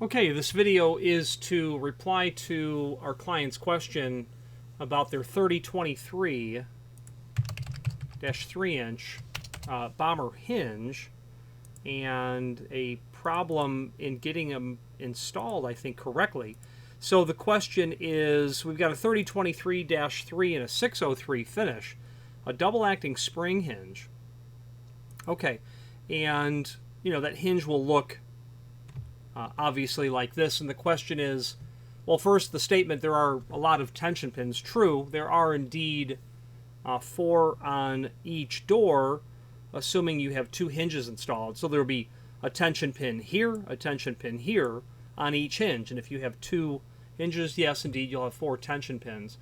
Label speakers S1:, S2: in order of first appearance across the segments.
S1: Okay, this video is to reply to our client's question about their 3023-3 inch Bommer hinge and a problem in getting them installed, I think, correctly. So the question is, we've got a 3023-3 and a 603 finish, a double acting spring hinge. Okay, and that hinge will look obviously like this, and the question is, well, first, the statement, there are a lot of tension pins. True, there are indeed 4 on each door, assuming you have 2 hinges installed. So there will be a tension pin here, a tension pin here on each hinge. And if you have 2 hinges, yes, indeed, you'll have 4 tension pins.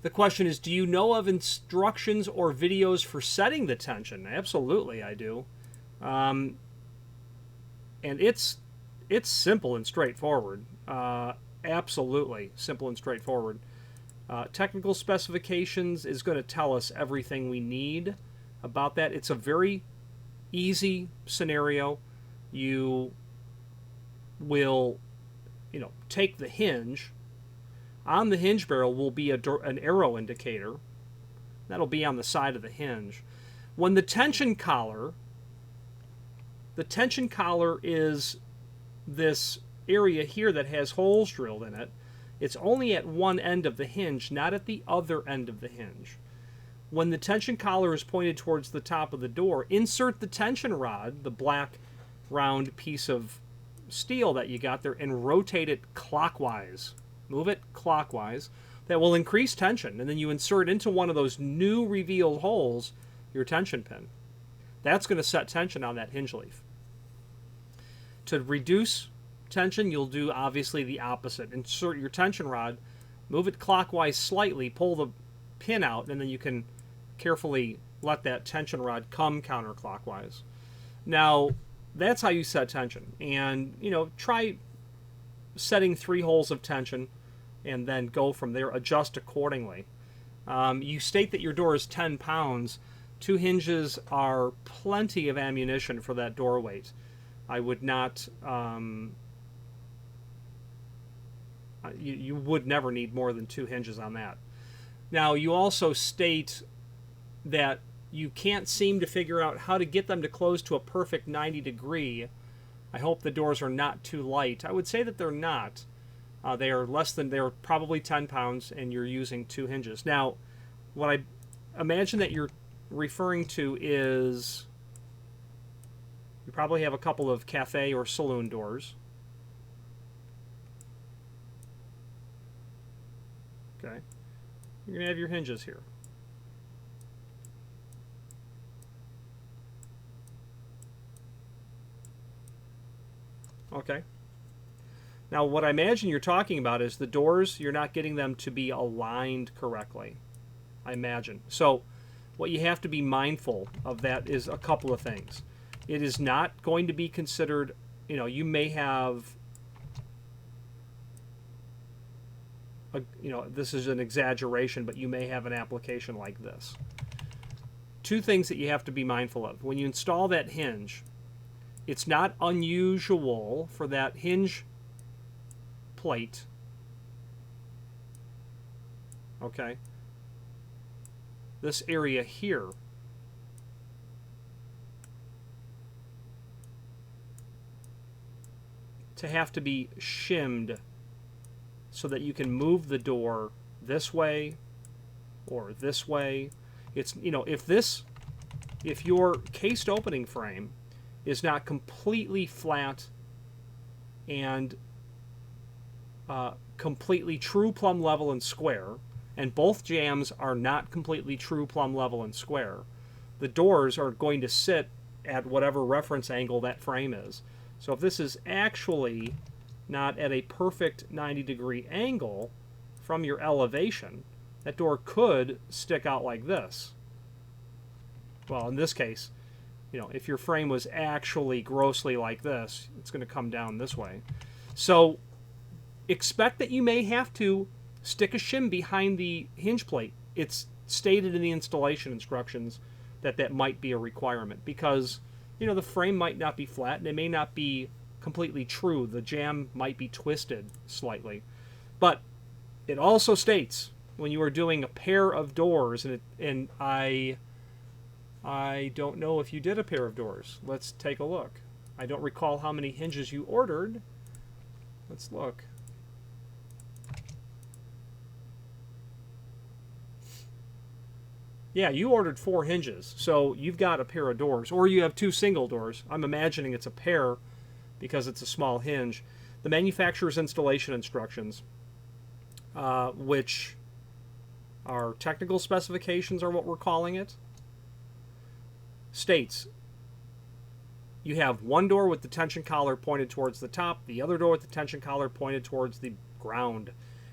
S1: The question is, do you know of instructions or videos for setting the tension? Absolutely, I do. And it's simple and straightforward. Absolutely simple and straightforward. Technical specifications is going to tell us everything we need about that. It's a very easy scenario. You will, take the hinge. On the hinge barrel will be an arrow indicator. That'll be on the side of the hinge. When the tension collar is this area here that has holes drilled in it. It's only at one end of the hinge, not at the other end of the hinge. When the tension collar is pointed towards the top of the door, insert the tension rod, the black round piece of steel that you got there, and rotate it clockwise. Move it clockwise. That will increase tension, and then you insert into one of those new revealed holes your tension pin. That's going to set tension on that hinge leaf. To reduce tension, you'll do obviously the opposite. Insert your tension rod, move it clockwise slightly, pull the pin out, and then you can carefully let that tension rod come counterclockwise. Now, that's how you set tension. And, try setting 3 holes of tension and then go from there. Adjust accordingly. You state that your door is 10 pounds. 2 hinges are plenty of ammunition for that door weight. I would not, you would never need more than 2 hinges on that. Now, you also state that you can't seem to figure out how to get them to close to a perfect 90 degree. I hope the doors are not too light. I would say that they're not. They're probably 10 pounds, and you're using 2 hinges. Now, what I imagine that you're referring to is, you probably have a couple of cafe or saloon doors. Okay. You're going to have your hinges here. Okay. Now, what I imagine you're talking about is the doors, you're not getting them to be aligned correctly, I imagine. So what you have to be mindful of that is a couple of things. It is not going to be considered, you may have, this is an exaggeration, but you may have an application like this. 2 things that you have to be mindful of. When you install that hinge, it's not unusual for that hinge plate, okay, this area here, to have to be shimmed so that you can move the door this way or this way. It's, if your cased opening frame is not completely flat and completely true plumb level and square, and both jambs are not completely true plumb level and square, the doors are going to sit at whatever reference angle that frame is. So if this is actually not at a perfect 90 degree angle from your elevation, that door could stick out like this. Well, in this case, if your frame was actually grossly like this, it's going to come down this way. So expect that you may have to stick a shim behind the hinge plate. It's stated in the installation instructions that that might be a requirement because, the frame might not be flat and it may not be completely true. The jamb might be twisted slightly. But it also states when you are doing a pair of doors, and I don't know if you did a pair of doors. Let's take a look. I don't recall how many hinges you ordered. Let's look. Yeah, you ordered 4 hinges, so you've got a pair of doors, or you have 2 single doors. I'm imagining it's a pair because it's a small hinge. The manufacturer's installation instructions, which are technical specifications, are what we're calling it, states you have one door with the tension collar pointed towards the top, the other door with the tension collar pointed towards the ground.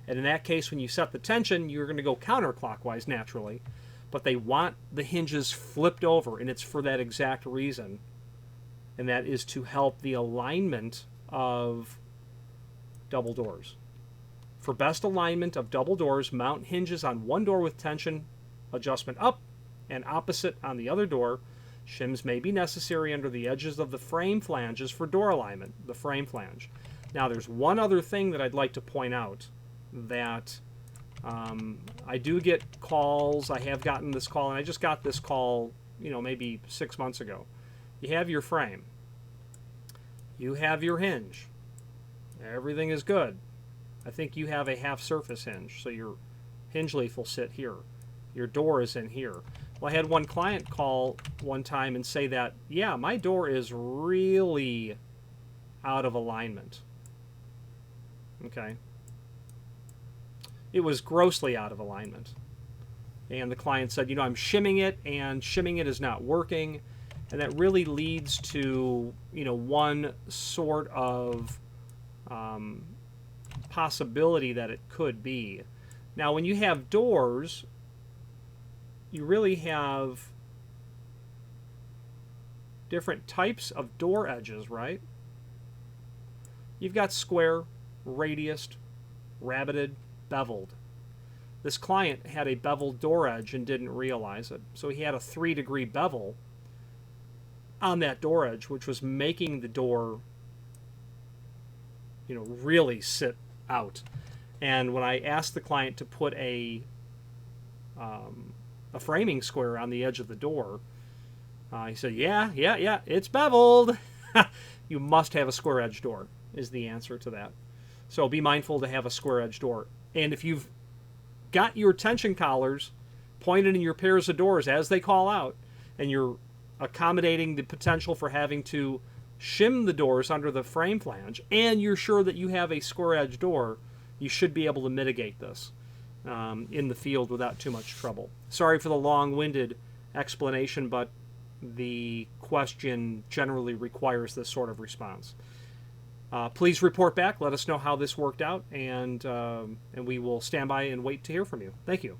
S1: And in that case, when you set the tension, you're going to go counterclockwise naturally. But they want the hinges flipped over, and it's for that exact reason. And that is to help the alignment of double doors. For best alignment of double doors, mount hinges on one door with tension adjustment up and opposite on the other door. Shims may be necessary under the edges of the frame flanges for door alignment, the frame flange. Now there's one other thing that I'd like to point out, that I do get calls. I have gotten this call, and I just got this call, maybe 6 months ago. You have your frame. You have your hinge. Everything is good. I think you have a half surface hinge, so your hinge leaf will sit here. Your door is in here. Well, I had one client call one time and say that, yeah, my door is really out of alignment. Okay. It was grossly out of alignment. And the client said, I'm shimming it, and shimming it is not working. And that really leads to, one sort of possibility that it could be. Now, when you have doors, you really have different types of door edges, right? You've got square, radiused, rabbeted, beveled. This client had a beveled door edge and didn't realize it. So he had a 3-degree bevel on that door edge, which was making the door, really sit out. And when I asked the client to put a framing square on the edge of the door, he said, yeah, it's beveled. You must have a square edge door, is the answer to that. So be mindful to have a square edge door. And if you've got your tension collars pointed in your pairs of doors as they call out, and you're accommodating the potential for having to shim the doors under the frame flange, and you're sure that you have a square edge door, you should be able to mitigate this in the field without too much trouble. Sorry for the long-winded explanation, but the question generally requires this sort of response. Please report back. Let us know how this worked out, and we will stand by and wait to hear from you. Thank you.